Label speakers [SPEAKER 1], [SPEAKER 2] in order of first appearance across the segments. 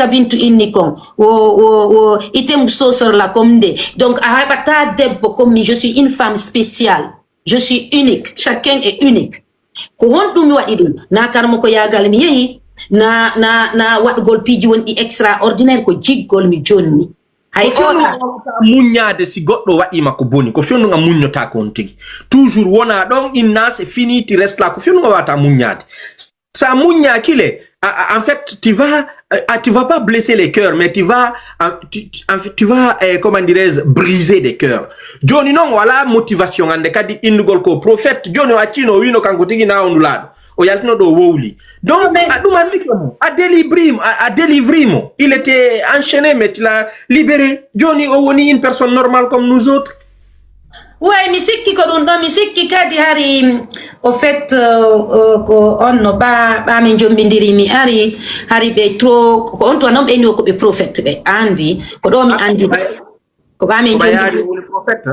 [SPEAKER 1] Bintu Innikon, wo item sosor la comme de. Donc, à debbo comme je suis une femme spéciale. Je suis unique. Chacun est unique. Ko hondum wadi dum na karmo ko yagal mi yehi na wadgol piji won extraordinaire ko jiggol mi jonni. Hay
[SPEAKER 2] ota munyade si goddo wadi mako boni ko fionu nga munyota ko on tigi. Toujours wona don inna c'est fini tu restes là ko fionu nga wata munyade. Ça mounya kile en fait tu vas pas blesser les cœurs mais tu vas comment dirais-je briser des cœurs. Joni non wala motivation ande kadi indugol ko prophète Joni wachino wino kango tigi na ondulado o yaltino do wowli. Donc à délivrimo il était enchaîné mais tu l'as libéré. Joni o woni une personne normale comme nous autres.
[SPEAKER 1] Ouais, mi sikki ko dum do mi sikki kadi hari au fait ko onno ba min jombindiri mi hari be tro ko on to non be ni ko be prophète be andi ko do mi andi ko ba min jombindiri
[SPEAKER 2] prophète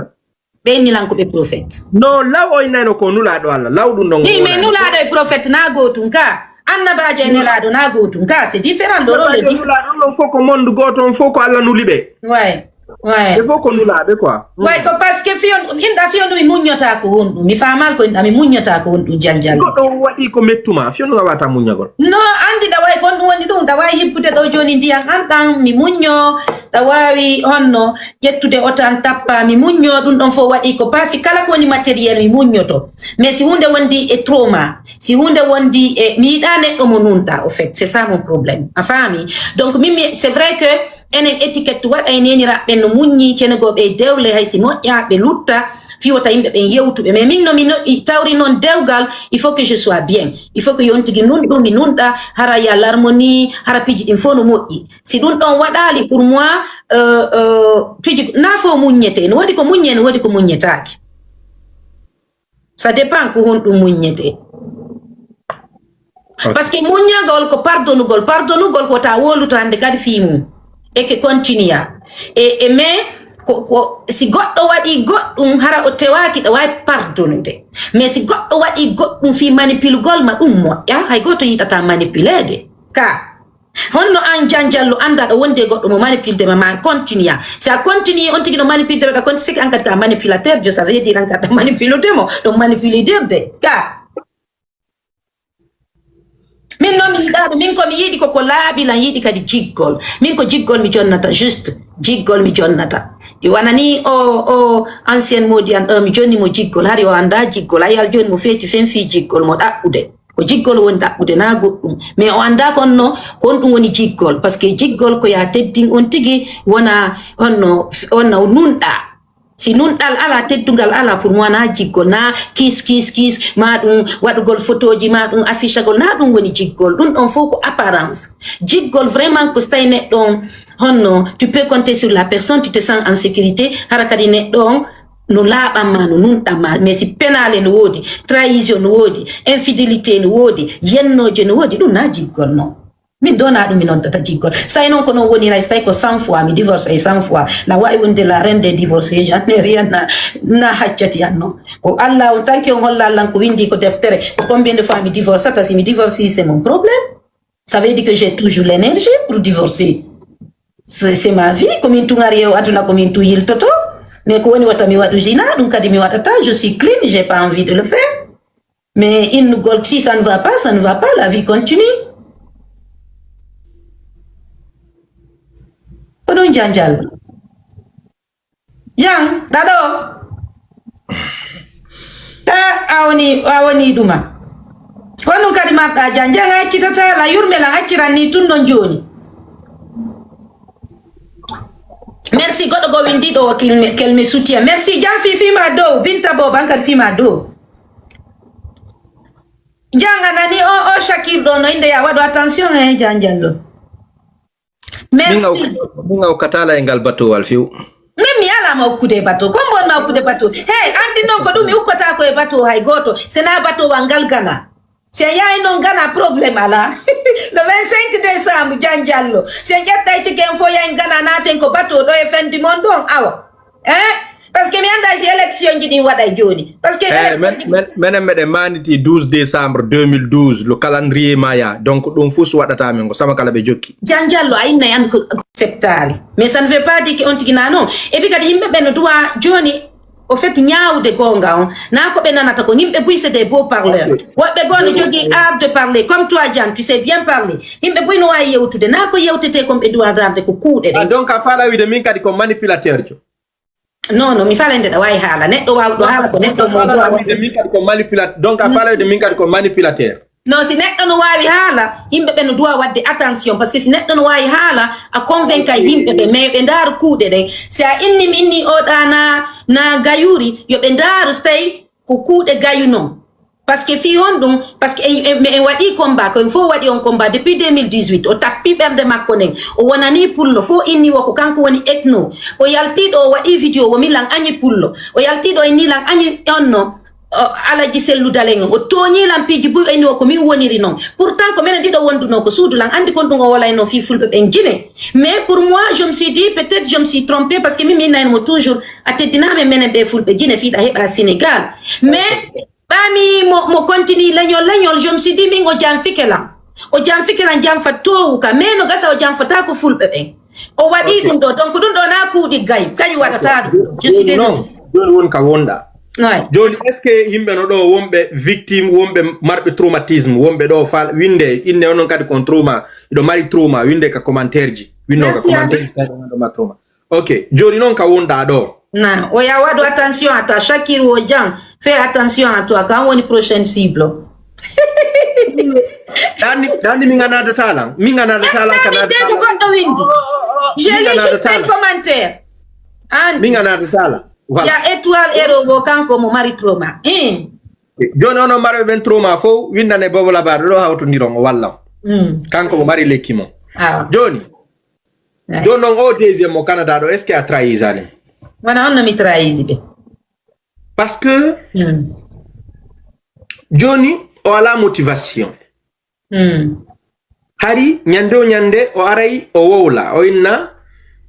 [SPEAKER 1] be ni lan ko be prophète
[SPEAKER 2] no law o inano ko nula do Allah law dum non
[SPEAKER 1] ni me nula do prophète na go tun ka annabajo en la do na go tun ka c'est différent do le
[SPEAKER 2] différent non faut ko monde goto faut ko Allah nulibe.
[SPEAKER 1] Ouais. Ouais.
[SPEAKER 2] Il faut qu'on nous lave quoi.
[SPEAKER 1] Ouais, parce que inda fionu mi munyota ko hondu. Mi famal ko inda mi munyota ko hondu janjal.
[SPEAKER 2] Ko do wadi ko mettuma fionu wata munyagol.
[SPEAKER 1] No, andi da way kon woni dum da way hippute do joni ndiyan antan mi munyo da wawi honno jettude otan tappa mi munyo dum don fo wadi ko parce kala ko woni matériel mi munyoto. Mais si hunde wondi e trauma, si hunde wondi e mi da neddo mo nunta au fait, c'est ça mon problème. Afami. Donc mimi c'est vrai que enen étiquette wat ay nenira ben no munyi kenego be dewle hay si moƴƴa be lutta fiwota yimbe ben yewtube mais min no mi tawri non dewgal il faut que je sois bien il faut que yontigi nunɗum mi nunɗa hara ya l'harmonie hara piji ɗin fo no moƴƴi si ɗum ɗon waɗali pour moi piji na fo muññete no wodi ko muññe no wodi ko muññetaki ça dépend ko honɗum muññete parce que muññagol ko pardonugol ko ta woluto hande kadi fimum et que continue et mais si goddo wadi goddum hara o tewaki da way pardonude mais si goddo wadi goddum fi manipulgol ma dum moƴƴa hay goto yidata manipulede ka honno an janjallo anda do wonde goddo mo manipulde ma continue si a continue on tigi no manipulde da continue an ka manipulateur je savais dire an ka manipulode mo do manipulider de ka min non mi yiɗaɗo min komi yiɗi koko laaɓi lan yiɗi kadi jiggol min ko jiggol mi jonnata juste jiggol mi jonnata wanani o ancienne modi an mi jonni mo jiggol hari o anda jiggol ayal joni mo feeti fen fi jiggol mo ɗaɓɓude ko jiggol woni ɗaɓɓude na goɗɗum mais o anda konno ko on ɗum woni jiggol par ce que jiggol ko ya teddin on tigi wona onna nunɗa si nunɗal ala teddugal ala pour moi na jiggol na kis ma ɗum waɗugol photoji ma ɗum affichagol na ɗum woni jiggol ɗum ɗon fof ko apparence jiggol vraiment ko so tawi neɗɗo honno tu peux compter sur la personne tu te sens en sécurité hara kadi neɗɗo on no laaɓanma no nunɗanma mais si penale no woodi trahison no woodi infidélité no woodi yennoje no woodi ɗum na jiggol non min dona ɗum mi noddata jiggol say non ko non wonira so tawi ko 100 fois mi divorce ay 100 fois na wawi wonde la reine des divorcés j'en ai rien na haccati an non ko Allah on tant que on holla Allah ko windi ko deftere ko combien de fois mi divorcata si mi divorce c'est mon problème ça veut dire que j'ai toujours l'énergie pour divorcer c'est ma vie comme in tungari o aduna comme in tu yiltoto mais ko woni wata mi waɗu zina ɗum kadi mi waɗata je suis clean j'ai pas envie de le faire mais si ça ne va pas la vie continue. Oɗon janjal yang dado ta awoni ɗuma wonum kadi marɗa janjang accitata la yurmela accirani tun ɗon joni merci goɗɗo go windiɗo o kelmi soutien merci jam fima dow binta bo bankad fima dow janga nani o shakirɗo no inde ya waɗu attention e janjallo merci
[SPEAKER 2] minga ukatala engal batowal fiu
[SPEAKER 1] mimi ala ma ukkude bato ko mbon ma ukkude bato hey andi non ko dum ukkata ko e bato hay goto sena bato wangal gana se yaay non gana problème ala le 25 décembre janjallo se jetta ite ken fo yaay gana naten ko bato do e fin du monde on awa parce que mi anda si élection jini wada joni parce que
[SPEAKER 2] menen maniti 12 décembre 2012 le calendrier maya donc dum fus wadata men go sama kala be jokki
[SPEAKER 1] janjallo ayna yan acceptali mais ça ne veut pas dire qu'on tigina non et puis kadi yimbe ben droit joni au fait ñaawde gonga on na ko be nanata ko yimbe buy c'est des beaux parleurs wobbe goni jogi art de parler comme toi Jan tu sais bien parler yimbe buy no way yewtude na ko yewtete comme be droit darde ko kuude de
[SPEAKER 2] donc a fala wi de min kadi ko manipulateur jo
[SPEAKER 1] non mi fala ndeda way hala neddo wawdo hala ko neddo mo
[SPEAKER 2] de min kadi ko manipulateur donc a fala wi de min kadi ko manipulateur
[SPEAKER 1] non si neddo no wawi hala yimbe be no doit wadde attention parce que si neddo no wawi hala a convaincre yimbe be mais be ndar kuude de si a inni o dana na gayuri yo be ndar stay ko kuude gayu non parce que fi hondum parce que me wadi combat ko fo wadi on combat depuis 2018 o tappi berde makko nen o wonani pullo fo inni wo ko kanko woni etno o yaltido o wadi video o milan anyi pullo o yaltido e nilan anyi onno ala giselu dalen o toñi lampiji bu eni ko mi woniri non pourtant ko menen dido wonduno ko suudu lan andi kon dungo wala no fi fulbe ben jine mais pour moi je me suis dit peut-être je me suis trompé parce que mi nan mo toujours atedina me menen be fulbe jine fi da heba Sénégal mais bami mo continue lagnol je me suis dit mingo jam fikela jam fatou ka meno gasa o jam fata ko fulbe ben o wadi dum do donc dum do na ku di gay kañu wadata je suis désolé
[SPEAKER 2] non won ka wonda joni est ce que yimbe no do wombe victime wombe marbe traumatisme wombe do fal winde inne onon kadi kon trauma do mari trauma winde ka commentaire ji winno ka commentaire do ma trauma ok joni non ka wonda do
[SPEAKER 1] non o ya wado attention à toi Shakir Wojan fais attention à toi quand on est prochaine cible
[SPEAKER 2] dani mi ngana da talan kana
[SPEAKER 1] de ko goddo windi je lis juste un commentaire
[SPEAKER 2] mi ngana da talan
[SPEAKER 1] voilà. Ya étoile ero kanko mo mari trauma
[SPEAKER 2] joni ono marbe ben trauma fo windane bobo la bar do hawto ndirongo walla kanko mo mari lekki mo joni don non o deuxième mo Canada do est ce que a trahi zane
[SPEAKER 1] wana on mi trahisi be
[SPEAKER 2] parce que joni o ala motivation hari nyande o aray o wowla o inna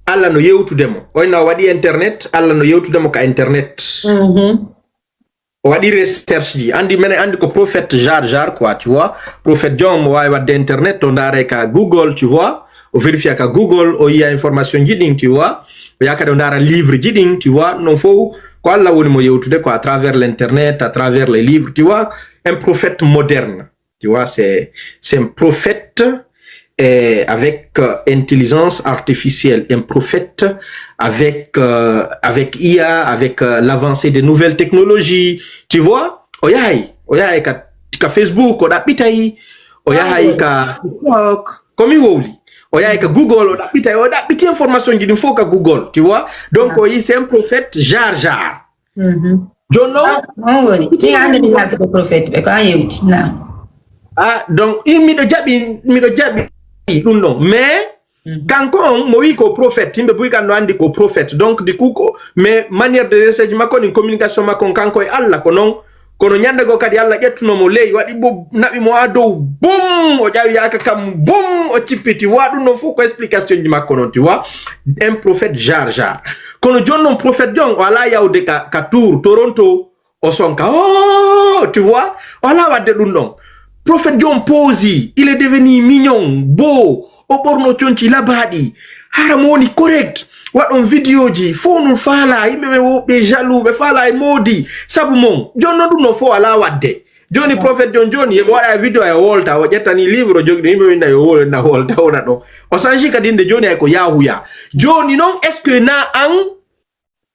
[SPEAKER 2] alla no yewtudemo o inna wadi internet alla no yewtudemo ka internet o wadi recherche ji andi mene andi ko prophète jar quoi tu vois prophète John mo way wadde internet to ndare ka Google tu vois o vérifia ka Google o yiya information jiding tu vois o yakade ndara livre jiding tu vois non fo ko alla woni mo yewtude ko à travers l'internet à travers les livres tu vois un prophète moderne tu vois c'est un prophète avec intelligence artificielle, un prophète avec IA, avec l'avancée des nouvelles technologies, tu vois? Oyai ka Facebook, oda pitai, oyai ka TikTok, comme il oyai ka Google, oda pitai information qui nous faut ka Google, tu vois? Donc c'est un prophète jar. Jono?
[SPEAKER 1] Tu as un prophète,
[SPEAKER 2] donc mi do jabi non mais kanko mo wi ko prophète imbe buy kan andi ko prophète donc di kuko mais manière de recherche makko ni communication makko kanko e Allah ko non kono nyande go kadi Allah jettuno mo ley wadi bo nabi mo ado bom o jawi yaka kam bom o cipiti wadu no fu ko explication di makko non tu vois un prophète jar kono jonnon prophète jon wala yawde ka tour Toronto o sonka tu vois wala wadde dum non prophète John Posi, il est devenu mignon, beau, au borno tionchi labadi, haramoni correct, wat on vidéo ji, fo non fala, imeme wo be jaloux, be fala e modi, sabu mon, John no no fo ala wadde. Johnny prophète John, ye wada video e wolta, o jetta ni livre jogdi imbe winda yo wol na wolta ona do. O sanji kadinde Johnny ay ko yahuya. Johnny non est-ce que na an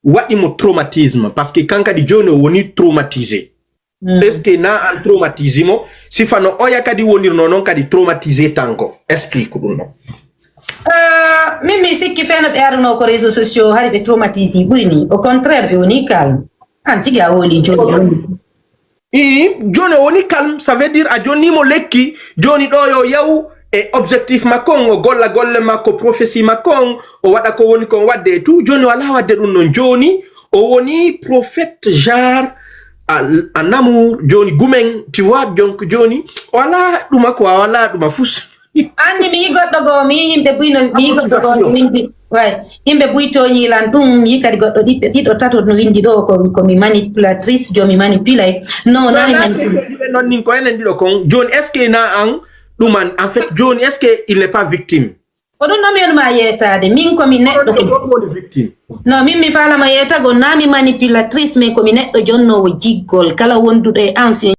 [SPEAKER 2] wadi mo traumatisme parce que kanka di Johnny woni traumatisé. Est-ce que na un traumatismo si fanno oya kadi wonir non kadi traumatisé tanko explique dum non
[SPEAKER 1] mimi sikki fena be arno ko réseaux sociaux hari be traumatisé burini au contraire be woni calme antiga woli joni
[SPEAKER 2] joni woni calme ça veut dire a joni mo lekki joni do yo yaw e objectif makon o golle makko prophétie makon o wada ko woni ko wadde tout joni wala wadde dum non joni o woni prophète jar en amour joni gumen tu vois donc joni wala duma ko wala duma fus
[SPEAKER 1] andi mi goddo go mi himbe buino mi goddo go windi way himbe buito nyilan dum yi kadi goddo dido tato no windi do ko mi manipulatrice jo mi manipulate no na mi manipulate
[SPEAKER 2] non nin ko enen dido kon John est-ce que na an duman en fait John est-ce que il n'est pas victime
[SPEAKER 1] o don nami on ma yetade min ko mi neddo
[SPEAKER 2] ko victime
[SPEAKER 1] no min mi fala ma yeta go na mi manipulatrice me ko mi neddo jonno wo jiggol kala wondude ancien